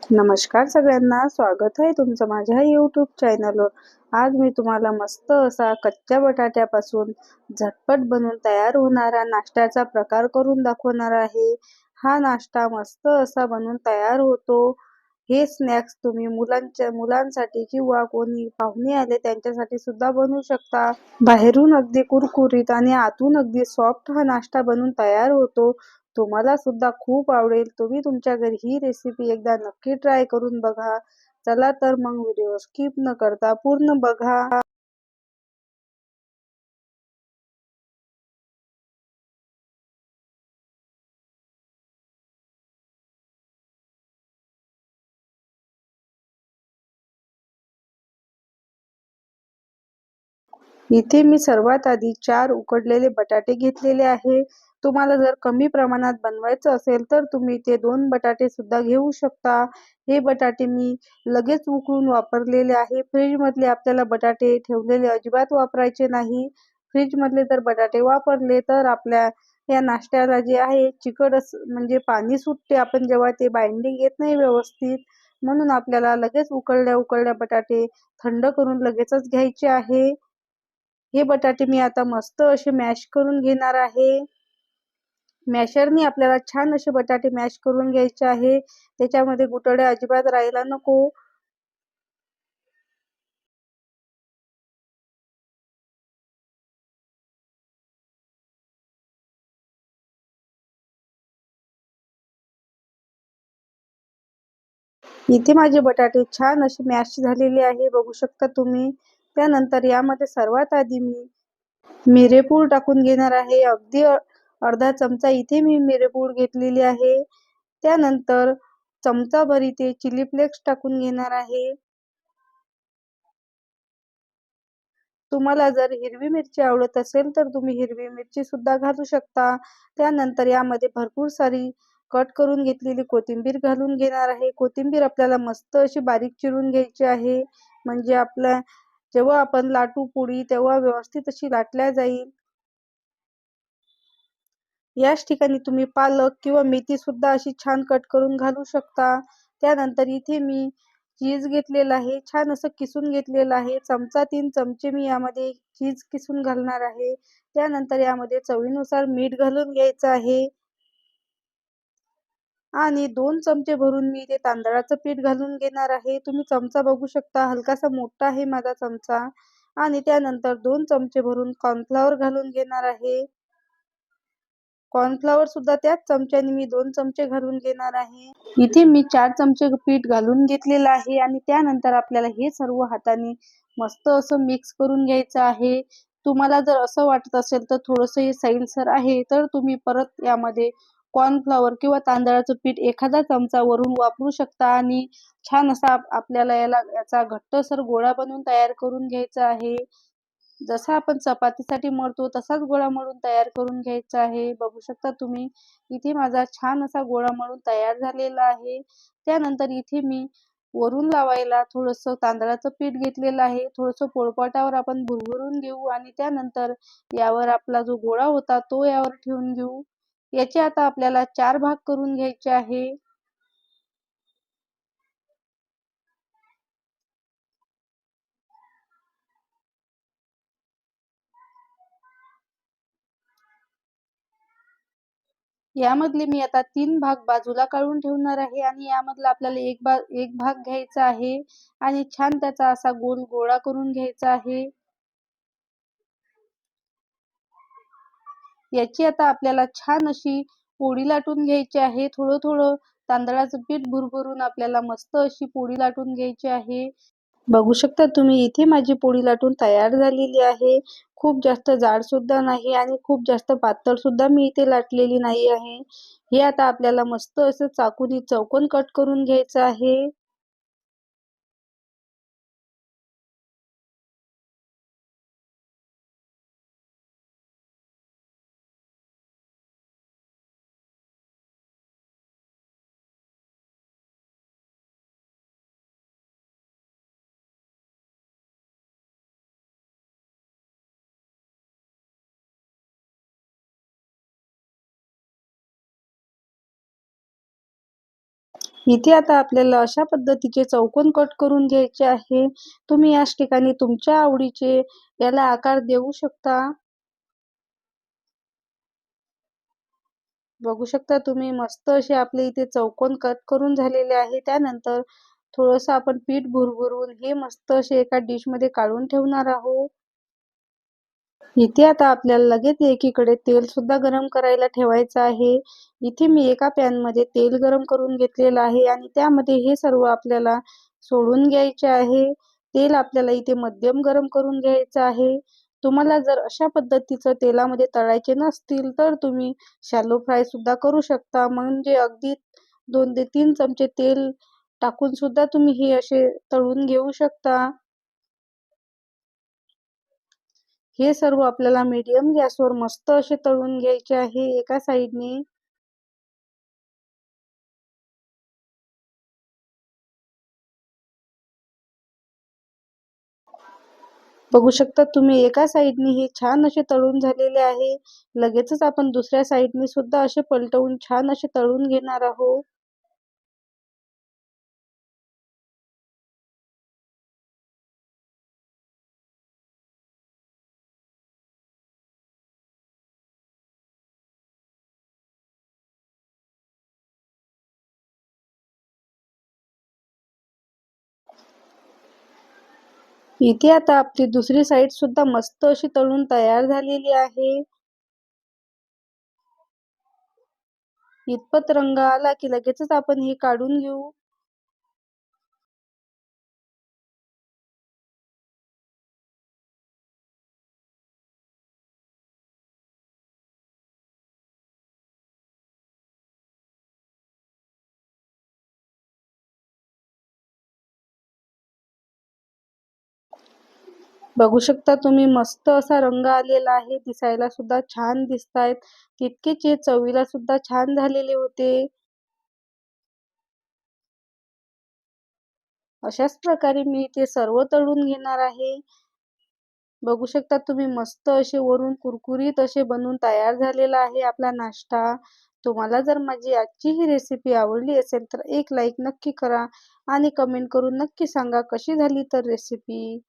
नमस्कार सगळ्यांना, स्वागत आहे तुमचं माझ्या यूट्यूब चॅनलवर. आज मी तुम्हाला मस्त असा कच्च्या बटाट्यापासून झटपट बनवून तयार होणारा नाश्त्याचा प्रकार करून दाखवणार आहे. हा नाश्ता मस्त असा बनवून तयार होतो. हे स्नॅक्स तुम्ही मुलांसाठी किंवा कोणी पाहुणे आले त्यांच्यासाठी सुद्धा बनवू शकता. बाहेरून अगदी कुरकुरीत आणि आतून अगदी सॉफ्ट हा नाश्ता बनून तयार होतो. तुम्हाला सुद्धा खूप आवडेल. तुम्ही तुमच्या घरी ही रेसिपी एकदा नक्की ट्राय करून बघा. चला तर मग व्हिडिओ स्किप न करता पूर्ण बघा. इथे मी सर्वात आधी 4 उकडलेले बटाटे घेतलेले आहे. तुम्हाला जर कमी प्रमाणात बनवायचं असेल तर तुम्ही ते 2 बटाटे सुद्धा घेऊ शकता. हे बटाटे मी लगेच उकळून वापरलेले आहे. फ्रीजमधले आपल्याला बटाटे ठेवलेले अजिबात वापरायचे नाही. फ्रीजमधले जर बटाटे वापरले तर आपल्या या नाश्त्याला जे आहे चिकट म्हणजे पाणी सुटते आपण जेव्हा ते बाइंडिंग येत नाही व्यवस्थित. म्हणून आपल्याला लगेच उकळल्या बटाटे थंड करून लगेचच घ्यायचे आहे. हे बटाटे मी आता मस्त असे मॅश करून घेणार आहे. मॅशरनी आपल्याला छान असे बटाटे मॅश करून घ्यायचे आहे. त्याच्यामध्ये गुठळ्या अजिबात राहायला नको. इथे माझे बटाटे छान असे मॅश झालेले आहे, बघू शकता तुम्ही. त्यानंतर यामध्ये सर्वात आधी मी मिरेपूड टाकून घेणार आहे. अगदी अर्धा चमचा इथे मी मिरेपूड घेतलेली आहे. त्यानंतर चमचाभर इथे चिली फ्लेक्स टाकून घेणार आहे. तुम्हाला जर हिरवी मिरची आवडत असेल तर तुम्ही हिरवी मिरची सुद्धा घालू शकता. त्यानंतर यामध्ये भरपूर सारी कट करून घेतलेली कोथिंबीर घालून घेणार आहे. कोथिंबीर आपल्याला मस्त अशी बारीक चिरून घ्यायची आहे, म्हणजे आपल्या जेव्हा आपण लाटू पोळी तेव्हा व्यवस्थित अशी लाटल्या जाईल. याच ठिकाणी तुम्ही पालक किंवा मेथी सुद्धा अशी छान कट करून घालू शकता. त्यानंतर इथे मी चीज घेतलेलं आहे, छान असं किसून घेतलेलं आहे. 3 चमचे मी यामध्ये चीज किसून घालणार आहे. त्यानंतर यामध्ये चवीनुसार मीठ घालून घ्यायचं आहे आणि 2 चमचे भरून मी इथे तांदळाचं पीठ घालून घेणार आहे. तुम्ही चमचा बघू शकता, हलकासा मोठा आहे माझा चमचा. आणि त्यानंतर 2 चमचे भरून कॉर्नफ्लॉवर घालून घेणार आहे. कॉर्नफ्लॉवर सुद्धा त्याच चमच्याने मी 2 चमचे घालून घेणार आहे. इथे मी 4 चमचे पीठ घालून घेतलेलं आहे आणि त्यानंतर आपल्याला हे सर्व हाताने मस्त असं मिक्स करून घ्यायचं आहे. तुम्हाला जर असं वाटत असेल तर थोडंसं हे सैलसर आहे तर तुम्ही परत यामध्ये कॉर्नफ्लॉवर किंवा तांदळाचं पीठ एखादा चमचा वरून वापरू शकता आणि छान असा आपल्याला याचा घट्टसर गोळा बनवून तयार करून घ्यायचा आहे. जसा आपण चपातीसाठी मळतो तसाच गोळा मळून तयार करून घ्यायचा आहे. बघू शकता तुम्ही, इथे माझा छान असा गोळा मळून तयार झालेला आहे. त्यानंतर इथे मी वरून लावायला थोडंसं तांदळाचं पीठ घेतलेलं आहे. थोडंसं पोळपाटावर आपण भुरभुरून घेऊ आणि त्यानंतर यावर आपला जो गोळा होता तो यावर ठेवून घेऊ. याचे आता आपल्याला 4 भाग करून घ्यायचे आहे. यामधले मी आता 3 भाग बाजूला काढून ठेवणार आहे आणि यामधला आपल्याला एक भाग घ्यायचा आहे आणि छान त्याचा असा गोल गोळा करून घ्यायचा आहे. याची आता आपल्याला छान अशी पोळी लाटून घ्यायची आहे. थोडं तांदळाचं पीठ भुरभुरून आपल्याला मस्त अशी पोळी लाटून घ्यायची आहे. बघू शकता तुम्ही, इथे माझी पोळी लाटून तयार झालेली आहे. खूप जास्त जाड सुद्धा नाही आणि खूप जास्त पातळ सुद्धा मी इथे लाटलेली नाही आहे. हे आता आपल्याला मस्त असं चाकूने चौकोन कट करून घ्यायचं आहे. इथे आता आपल्याला अशा पद्धतीचे चौकोन कट करून घ्यायचे आहे. तुम्ही याच ठिकाणी तुमच्या आवडीचे याला आकार देऊ शकता. बघू शकता तुम्ही मस्त असे आपले इथे चौकोन कट करून झालेले आहे. त्यानंतर थोडंसं आपण पीठ भुरभुरून हे मस्त असे एका डिशमध्ये काढून ठेवणार आहोत. इथे आता आपल्याला लगेच एकीकडे तेल सुद्धा गरम करायला ठेवायचं आहे. इथे मी एका पॅनमध्ये तेल गरम करून घेतलेलं आहे आणि त्यामध्ये हे सर्व आपल्याला सोडून घ्यायचे आहे. तेल आपल्याला इथे मध्यम गरम करून घ्यायचं आहे. तुम्हाला जर अशा पद्धतीचं तेलामध्ये तळायचे नसतील तर तुम्ही शॅलो फ्राय सुद्धा करू शकता. म्हणजे अगदी 2 ते 3 चमचे तेल टाकून सुद्धा तुम्ही हे असे तळून घेऊ शकता. हे सर्व आपल्याला मीडियम गॅसवर मस्त असे तळून घ्यायचे आहे एका साईडने. बघू शकता तुम्ही एका साईडने हे छान असे तळून झालेले आहे. लगेचच आपण दुसऱ्या साईडने सुद्धा असे पलटवून छान असे तळून घेणार आहोत. इथे आता आपली दुसरी साईड सुद्धा मस्त अशी तळून तयार झालेली आहे. इतपत रंग आला की लगेचच आपण हे काढून घेऊ. बघू शकता तुम्ही मस्त असा रंग आलेला आहे. दिसायला सुद्धा छान दिसतायत. तितकेच हे चवीला सुद्धा छान झालेले होते. अशाच प्रकारे मी ते सर्व तळून घेणार आहे. बघू शकता तुम्ही मस्त असे वरून कुरकुरीत असे बनून तयार झालेला आहे आपला नाश्ता. तुम्हाला जर माझी आजची ही रेसिपी आवडली असेल तर एक लाईक नक्की करा आणि कमेंट करून नक्की सांगा कशी झाली तर रेसिपी.